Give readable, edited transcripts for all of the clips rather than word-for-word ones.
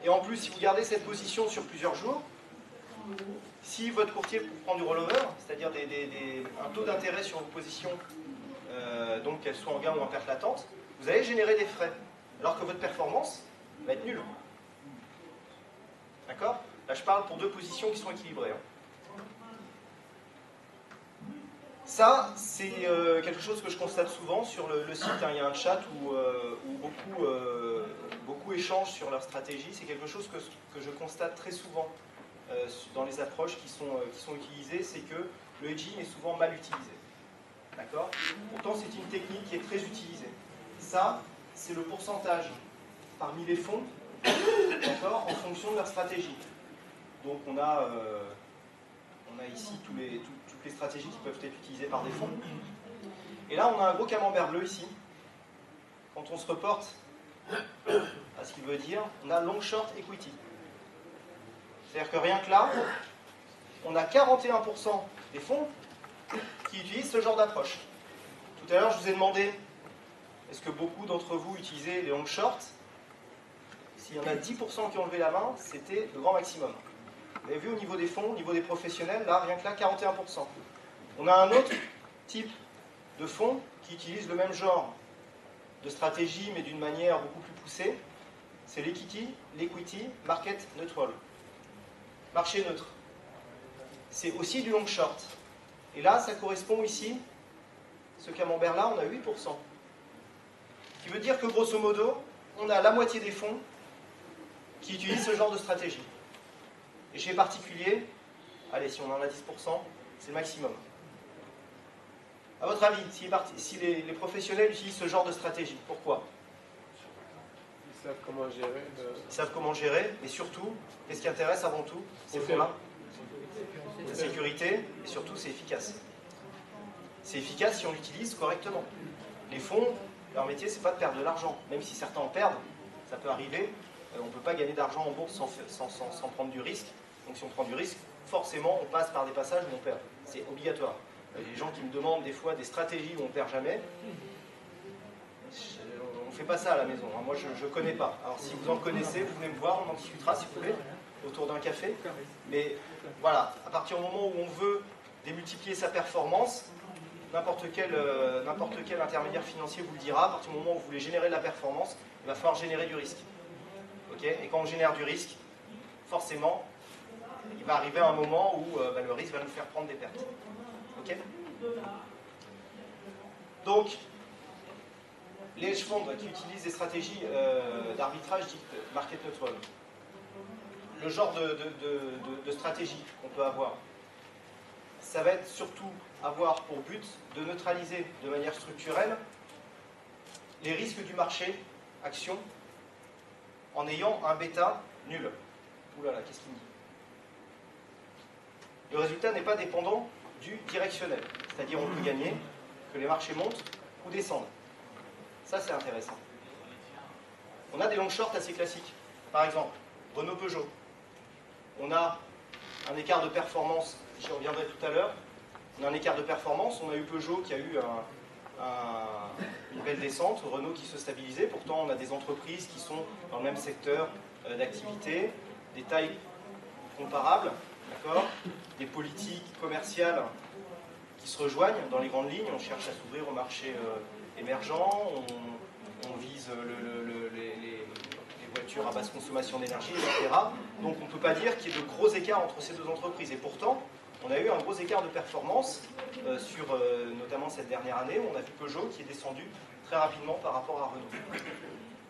Et en plus, si vous gardez cette position sur plusieurs jours, si votre courtier prend du rollover, c'est-à-dire un taux d'intérêt sur vos positions, donc qu'elles soient en gain ou en perte latente, vous allez générer des frais, alors que votre performance va être nulle. D'accord? Là, je parle pour deux positions qui sont équilibrées. Ça, c'est quelque chose que je constate souvent sur le site. Il y a un chat où beaucoup échangent sur leur stratégie. C'est quelque chose que je constate très souvent dans les approches qui sont utilisées, c'est que le hedging est souvent mal utilisé. D'accord? Pourtant, c'est une technique qui est très utilisée. Ça, c'est le pourcentage parmi les fonds, d'accord, en fonction de leur stratégie. Donc, on a ici toutes les stratégies qui peuvent être utilisées par des fonds. Et là, on a un gros camembert bleu ici. Quand on se reporte à ce qu'il veut dire, on a long short equity. C'est-à-dire que rien que là, on a 41% des fonds qui utilisent ce genre d'approche. Tout à l'heure, je vous ai demandé, est-ce que beaucoup d'entre vous utilisaient les long shorts? S'il y en a 10% qui ont levé la main, c'était le grand maximum. Vous avez vu au niveau des fonds, au niveau des professionnels, là, rien que là, 41%. On a un autre type de fonds qui utilise le même genre de stratégie, mais d'une manière beaucoup plus poussée. C'est l'equity market neutral. Marché neutre. C'est aussi du long short. Et là, ça correspond ici, ce camembert-là, on a 8%. Ce qui veut dire que, grosso modo, on a la moitié des fonds qui utilisent ce genre de stratégie. Et chez les particuliers, allez, si on en a 10%, c'est le maximum. À votre avis, si les professionnels utilisent ce genre de stratégie, pourquoi? Ils savent comment gérer. Ils savent comment gérer, mais surtout, qu'est-ce qui intéresse avant tout ces fonds-là? La sécurité, et surtout, c'est efficace. C'est efficace si on l'utilise correctement. Les fonds, leur métier, c'est pas de perdre de l'argent. Même si certains en perdent, ça peut arriver. On ne peut pas gagner d'argent en bourse sans prendre du risque. Donc si on prend du risque, forcément, on passe par des passages où on perd. C'est obligatoire. Les gens qui me demandent des fois des stratégies où on ne perd jamais, on ne fait pas ça à la maison. Moi, je ne connais pas. Alors si vous en connaissez, vous venez me voir, on en discutera si vous voulez, autour d'un café. Mais voilà, à partir du moment où on veut démultiplier sa performance, n'importe quel intermédiaire financier vous le dira, à partir du moment où vous voulez générer de la performance, il va falloir générer du risque. Okay? Et quand on génère du risque, forcément, il va arriver un moment où le risque va nous faire prendre des pertes. Okay? Donc, les hedge funds qui utilisent des stratégies d'arbitrage dites market neutral, le genre de stratégie qu'on peut avoir, ça va être surtout avoir pour but de neutraliser de manière structurelle les risques du marché action en ayant un bêta nul. Ouh là là, qu'est-ce qu'il me dit? Le résultat n'est pas dépendant du directionnel, c'est-à-dire on peut gagner que les marchés montent ou descendent. Ça, c'est intéressant. On a des long shorts assez classiques. Par exemple, Renault-Peugeot. On a un écart de performance, j'y reviendrai tout à l'heure. On a un écart de performance. On a eu Peugeot qui a eu une belle descente, Renault qui se stabilisait. Pourtant, on a des entreprises qui sont dans le même secteur d'activité, des tailles comparables, d'accord, des politiques commerciales qui se rejoignent dans les grandes lignes. On cherche à s'ouvrir au marché émergent, on vise les voitures à basse consommation d'énergie, etc. Donc on ne peut pas dire qu'il y ait de gros écarts entre ces deux entreprises. Et pourtant, on a eu un gros écart de performance sur notamment cette dernière année où on a vu Peugeot qui est descendu très rapidement par rapport à Renault.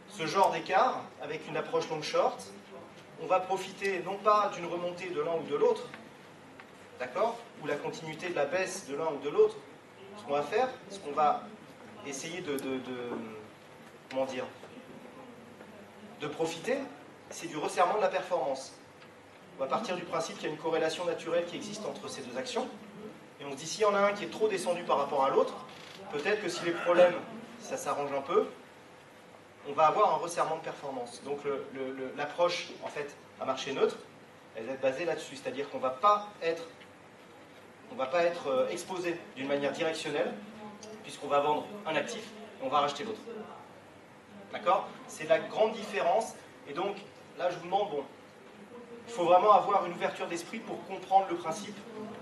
Ce genre d'écart, avec une approche long short, on va profiter non pas d'une remontée de l'un ou de l'autre, d'accord, ou la continuité de la baisse de l'un ou de l'autre. Ce qu'on va faire, ce qu'on va essayer comment dire, de profiter, c'est du resserrement de la performance. On va partir du principe qu'il y a une corrélation naturelle qui existe entre ces deux actions. Et on se dit, s'il y en a un qui est trop descendu par rapport à l'autre, peut-être que si les problèmes, ça s'arrange un peu, on va avoir un resserrement de performance. Donc l'approche, en fait, à marché neutre, elle va être basée là-dessus. C'est-à-dire qu'on ne va pas être exposé d'une manière directionnelle, puisqu'on va vendre un actif et on va racheter l'autre. D'accord? C'est la grande différence. Et donc, là je vous demande, bon, il faut vraiment avoir une ouverture d'esprit pour comprendre le principe.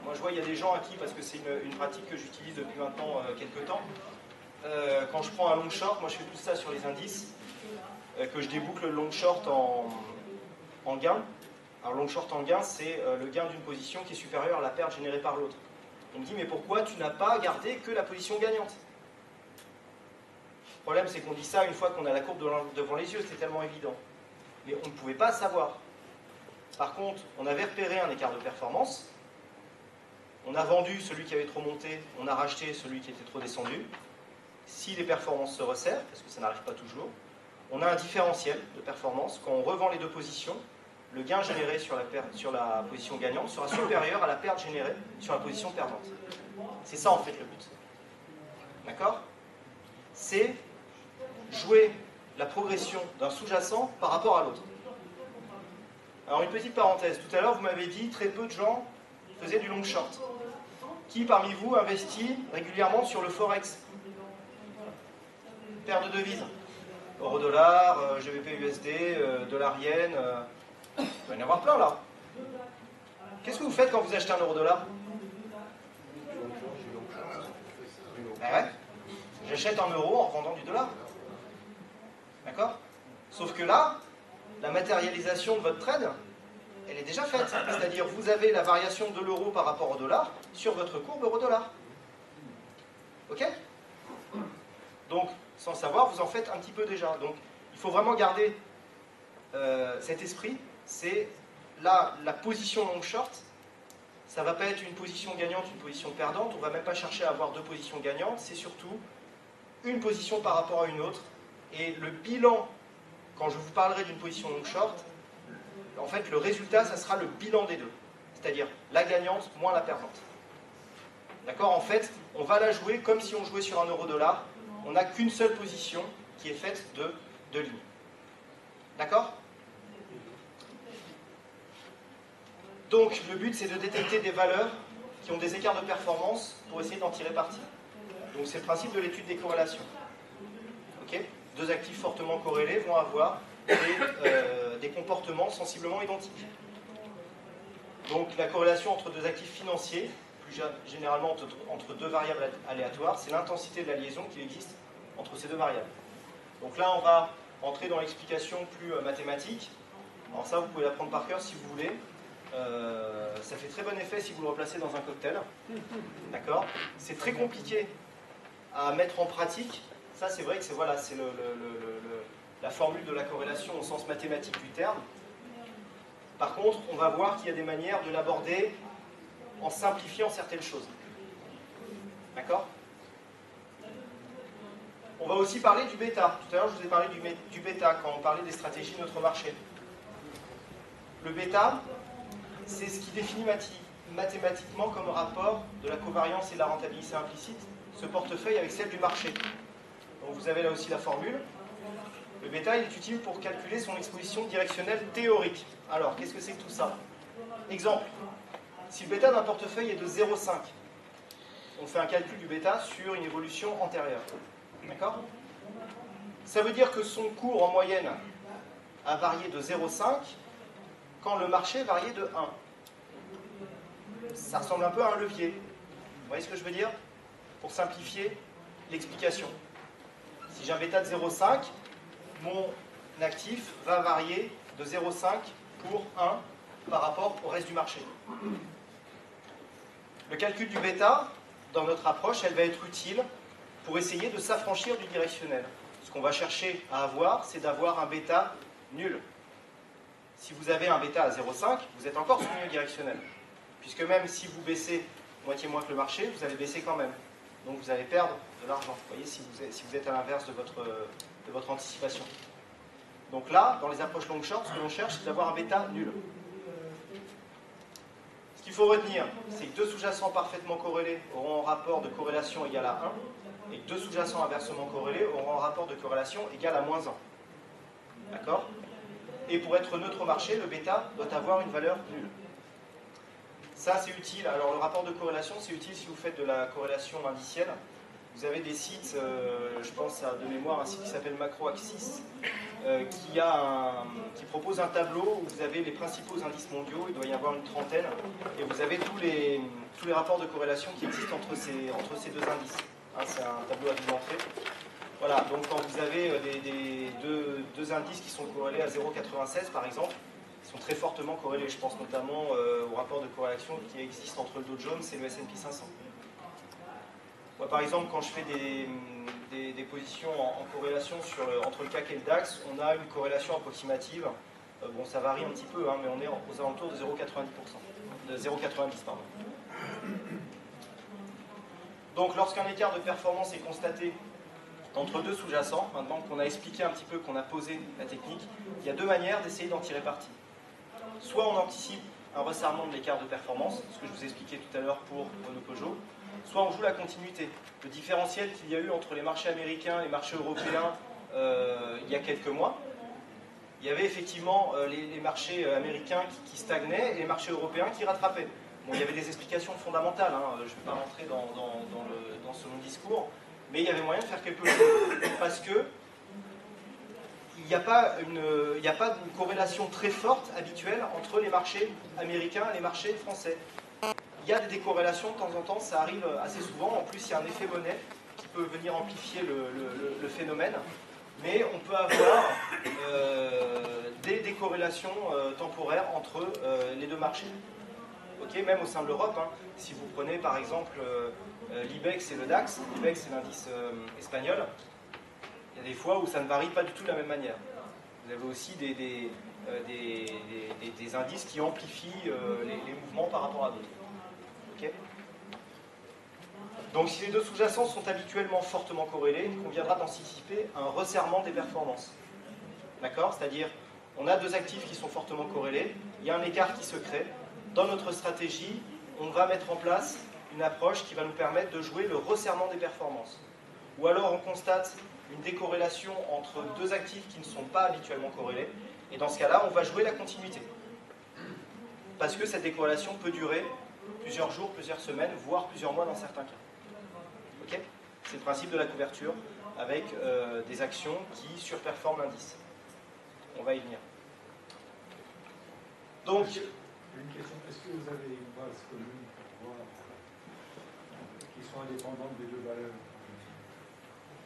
Moi je vois, il y a des gens à qui, parce que c'est une pratique que j'utilise depuis maintenant quelques temps, quand je prends un long short, moi je fais tout ça sur les indices, que je déboucle le long short en gain. Alors long short en gain, c'est le gain d'une position qui est supérieure à la perte générée par l'autre. On me dit, mais pourquoi tu n'as pas gardé que la position gagnante? Le problème, c'est qu'on dit ça une fois qu'on a la courbe devant les yeux, c'est tellement évident. Mais on ne pouvait pas savoir. Par contre, on avait repéré un écart de performance, on a vendu celui qui avait trop monté, on a racheté celui qui était trop descendu. Si les performances se resserrent, parce que ça n'arrive pas toujours, on a un différentiel de performance. Quand on revend les deux positions, le gain généré sur la position gagnante sera supérieur à la perte générée sur la position perdante. C'est ça en fait le but. D'accord? C'est jouer la progression d'un sous-jacent par rapport à l'autre. Alors une petite parenthèse, tout à l'heure vous m'avez dit très peu de gens faisaient du long short. Qui parmi vous investit régulièrement sur le forex? Paire de devises. Euro-dollar, GBP USD, dollar yen, il va y en avoir plein là. Qu'est-ce que vous faites quand vous achetez un euro-dollar? Ben ouais, j'achète en euros en revendant du dollar. D'accord? Sauf que là, la matérialisation de votre trade, elle est déjà faite. C'est-à-dire vous avez la variation de l'euro par rapport au dollar sur votre courbe euro-dollar. Ok? Donc, sans savoir, vous en faites un petit peu déjà. Donc, il faut vraiment garder cet esprit. C'est là, la position long short, ça ne va pas être une position gagnante, une position perdante. On ne va même pas chercher à avoir deux positions gagnantes. C'est surtout une position par rapport à une autre. Et le bilan, quand je vous parlerai d'une position long short, en fait, le résultat, ça sera le bilan des deux. C'est-à-dire la gagnante moins la perdante. D'accord? En fait, on va la jouer comme si on jouait sur un euro-dollar. On n'a qu'une seule position qui est faite de deux lignes. D'accord? Donc, le but, c'est de détecter des valeurs qui ont des écarts de performance pour essayer d'en tirer parti. Donc, c'est le principe de l'étude des corrélations. Ok? Deux actifs fortement corrélés vont avoir des comportements sensiblement identiques. Donc, la corrélation entre deux actifs financiers, plus généralement entre deux variables aléatoires, c'est l'intensité de la liaison qui existe entre ces deux variables. Donc là, on va entrer dans l'explication plus mathématique. Alors ça, vous pouvez l'apprendre par cœur si vous voulez. Ça fait très bon effet si vous le replacez dans un cocktail. D'accord? C'est très compliqué à mettre en pratique. Ça, c'est vrai que c'est voilà, la formule de la corrélation au sens mathématique du terme. Par contre, on va voir qu'il y a des manières de l'aborder en simplifiant certaines choses. D'accord? On va aussi parler du bêta. Tout à l'heure, je vous ai parlé du bêta quand on parlait des stratégies de notre marché. Le bêta, c'est ce qui définit mathématiquement comme rapport de la covariance et de la rentabilité implicite ce portefeuille avec celle du marché. Donc vous avez là aussi la formule. Le bêta, il est utile pour calculer son exposition directionnelle théorique. Alors, qu'est-ce que c'est que tout ça? Exemple, si le bêta d'un portefeuille est de 0,5, on fait un calcul du bêta sur une évolution antérieure. D'accord? Ça veut dire que son cours en moyenne a varié de 0,5 quand le marché variait de 1. Ça ressemble un peu à un levier. Vous voyez ce que je veux dire? Pour simplifier l'explication. Si j'ai un bêta de 0,5, mon actif va varier de 0,5 pour 1 par rapport au reste du marché. Le calcul du bêta, dans notre approche, elle va être utile pour essayer de s'affranchir du directionnel. Ce qu'on va chercher à avoir, c'est d'avoir un bêta nul. Si vous avez un bêta à 0,5, vous êtes encore sous le milieu directionnel. Puisque même si vous baissez moitié moins que le marché, vous allez baisser quand même. Donc vous allez perdre de l'argent. Vous voyez, si vous êtes à l'inverse de votre anticipation. Donc là, dans les approches long short, ce que l'on cherche, c'est d'avoir un bêta nul. Ce qu'il faut retenir, c'est que deux sous-jacents parfaitement corrélés auront un rapport de corrélation égal à 1, et deux sous-jacents inversement corrélés auront un rapport de corrélation égal à moins 1. D'accord? Et pour être neutre au marché, le bêta doit avoir une valeur nulle. Ça, c'est utile. Alors, le rapport de corrélation, c'est utile si vous faites de la corrélation indicielle. Vous avez des sites, je pense à de mémoire, un site qui s'appelle MacroAxis, qui propose un tableau où vous avez les principaux indices mondiaux, il doit y avoir une trentaine, et vous avez tous les rapports de corrélation qui existent entre ces deux indices. Hein, c'est un tableau à double entrée. Voilà, donc quand vous avez deux indices qui sont corrélés à 0,96 par exemple, ils sont très fortement corrélés. Je pense notamment au rapport de corrélation qui existe entre le Dow Jones et le S&P 500. Moi, par exemple, quand je fais des positions en corrélation entre le CAC et le DAX, on a une corrélation approximative. Bon, ça varie un petit peu, hein, mais on est aux alentours de 0,90%. De 0,90, pardon. Donc, lorsqu'un écart de performance est constaté entre deux sous-jacents, maintenant qu'on a expliqué un petit peu, qu'on a posé la technique, il y a deux manières d'essayer d'en tirer parti. Soit on anticipe un resserrement de l'écart de performance, ce que je vous ai expliqué tout à l'heure pour Renault Peugeot, soit on joue la continuité. Le différentiel qu'il y a eu entre les marchés américains et les marchés européens il y a quelques mois, il y avait effectivement les marchés américains qui stagnaient et les marchés européens qui rattrapaient. Bon, il y avait des explications fondamentales, hein, je ne vais pas rentrer dans ce long discours, mais il y avait moyen de faire quelque chose, parce que il n'y a pas une corrélation très forte habituelle entre les marchés américains et les marchés français. Il y a des décorrélations de temps en temps, ça arrive assez souvent. En plus, il y a un effet monnaie qui peut venir amplifier le phénomène. Mais on peut avoir des décorrélations temporaires entre les deux marchés. Okay, même au sein de l'Europe, hein, si vous prenez par exemple l'IBEX et le DAX, l'IBEX c'est l'indice espagnol, il y a des fois où ça ne varie pas du tout de la même manière. Vous avez aussi des indices qui amplifient les mouvements par rapport à d'autres. Okay. Donc si les deux sous-jacents sont habituellement fortement corrélés, il conviendra d'anticiper un resserrement des performances. D'accord? C'est-à-dire, on a deux actifs qui sont fortement corrélés, il y a un écart qui se crée. Dans notre stratégie, on va mettre en place une approche qui va nous permettre de jouer le resserrement des performances. Ou alors on constate une décorrélation entre deux actifs qui ne sont pas habituellement corrélés, et dans ce cas-là, on va jouer la continuité. Parce que cette décorrélation peut durer plusieurs jours, plusieurs semaines, voire plusieurs mois dans certains cas. Okay? C'est le principe de la couverture avec des actions qui surperforment l'indice. On va y venir. Donc, une question, est-ce que vous avez une base commune pour voir qui sont indépendantes des deux valeurs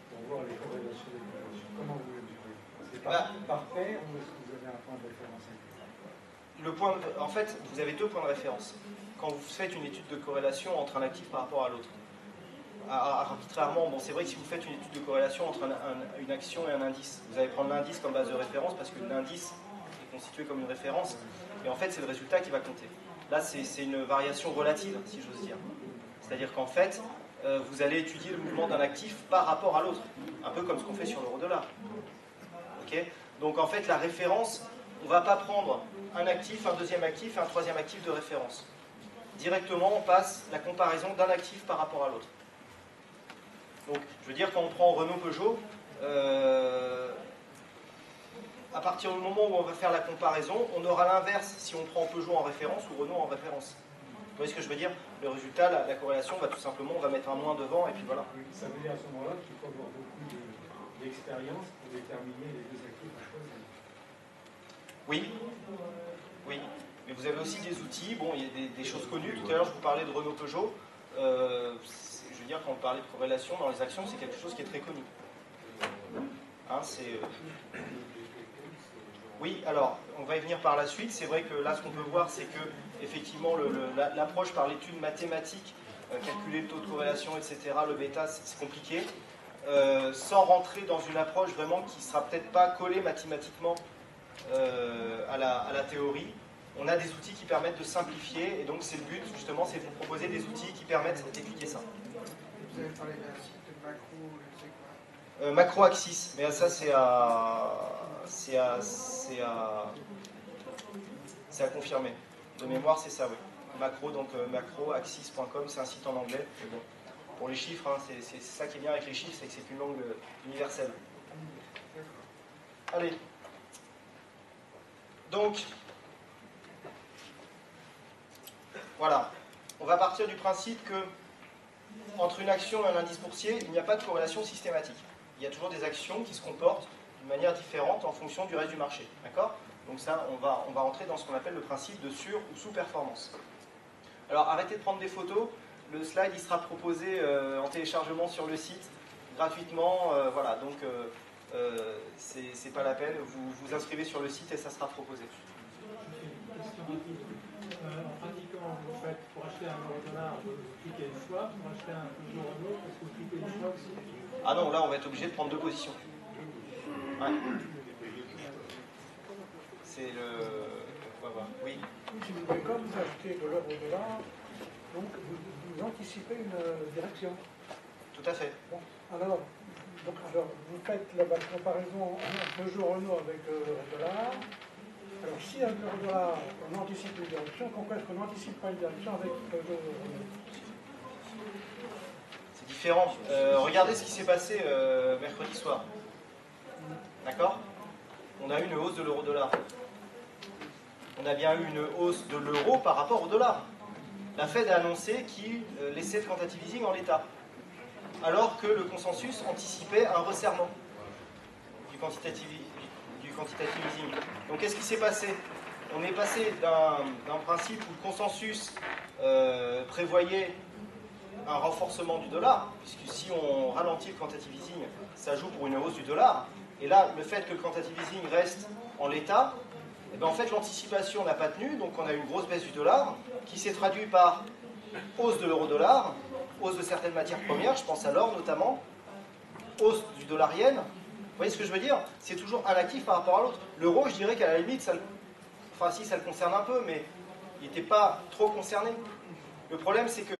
pour voir les corrélations des corrélations? Comment vous le mesurez? C'est par paire ou est-ce que vous avez un point de référence? En fait, vous avez deux points de référence. Quand vous faites une étude de corrélation entre un actif par rapport à l'autre, arbitrairement, bon, c'est vrai que si vous faites une étude de corrélation entre une action et un indice, vous allez prendre l'indice comme base de référence parce que l'indice est constitué comme une référence, et en fait, c'est le résultat qui va compter. Là, c'est une variation relative, si j'ose dire. C'est-à-dire qu'en fait, vous allez étudier le mouvement d'un actif par rapport à l'autre, un peu comme ce qu'on fait sur l'euro-dollar. Okay? Donc en fait, la référence, on ne va pas prendre un actif, un deuxième actif et un troisième actif de référence. Directement, on passe la comparaison d'un actif par rapport à l'autre. Donc, je veux dire, quand on prend Renault Peugeot, à partir du moment où on va faire la comparaison, on aura l'inverse si on prend Peugeot en référence ou Renault en référence. Vous voyez ce que je veux dire? Le résultat, la corrélation, va tout simplement, on va mettre un moins devant et puis voilà. Ça veut dire à ce moment-là qu'il faut avoir beaucoup d'expérience pour déterminer les deux actifs à choisir. Oui, oui. Mais vous avez aussi des outils, bon, il y a des choses connues. Tout à l'heure, je vous parlais de Renault Peugeot. Je veux dire, quand on parlait de corrélation dans les actions, c'est quelque chose qui est très connu. Hein, Oui, alors, on va y venir par la suite. C'est vrai que là, ce qu'on peut voir, c'est que, effectivement, l'approche par l'étude mathématique, calculer le taux de corrélation, etc., le bêta, c'est compliqué. Sans rentrer dans une approche vraiment qui ne sera peut-être pas collée mathématiquement à la théorie, on a des outils qui permettent de simplifier, et donc c'est le but, justement, c'est de vous proposer des outils qui permettent d'étudier ça. Vous avez parlé d'un site de macro, je sais quoi. MacroAxis, mais ça c'est à confirmer. De mémoire, c'est ça, oui. Macro, donc macroaxis.com, c'est un site en anglais. Mais bon, pour les chiffres, hein, c'est ça qui est bien avec les chiffres, c'est que c'est une langue universelle. Allez. Donc, voilà. On va partir du principe que entre une action et un indice boursier, il n'y a pas de corrélation systématique. Il y a toujours des actions qui se comportent d'une manière différente en fonction du reste du marché. D'accord? Donc ça, on va rentrer dans ce qu'on appelle le principe de sur- ou sous-performance. Alors arrêtez de prendre des photos. Le slide il sera proposé en téléchargement sur le site gratuitement. Voilà, donc c'est pas la peine. Vous vous inscrivez sur le site et ça sera proposé. En pratiquant, vous faites pour acheter un euro-dollar, vous cliquez une fois, pour acheter un euro-euro, est-ce que vous cliquez une fois aussi? Ah non, là on va être obligé de prendre deux positions. Ouais. C'est le... Oui. Mais comme vous achetez de l'euro-dollar, donc vous anticipez une direction. Tout à fait. Bon, alors, vous faites la comparaison entre le euro avec l'euro-dollar. Alors, si avec l'euro-dollar, on anticipe une direction, pourquoi est-ce qu'on n'anticipe pas une direction avec l'euro? C'est différent. Regardez ce qui s'est passé mercredi soir. D'accord? On a eu une hausse de l'euro-dollar. On a bien eu une hausse de l'euro par rapport au dollar. La Fed a annoncé qu'il laissait le quantitative easing en l'état, alors que le consensus anticipait un resserrement du quantitative easing. Donc qu'est-ce qui s'est passé? On est passé d'un principe où le consensus prévoyait un renforcement du dollar, puisque si on ralentit le quantitative easing, ça joue pour une hausse du dollar. Et là, le fait que le quantitative easing reste en l'état, eh bien, en fait, l'anticipation n'a pas tenu, donc on a eu une grosse baisse du dollar, qui s'est traduite par hausse de l'euro-dollar, hausse de certaines matières premières, je pense à l'or notamment, hausse du dollar-yen. Vous voyez ce que je veux dire? C'est toujours un actif par rapport à l'autre. L'euro, je dirais qu'à la limite, enfin si, ça le concerne un peu, mais il n'était pas trop concerné. Le problème, c'est que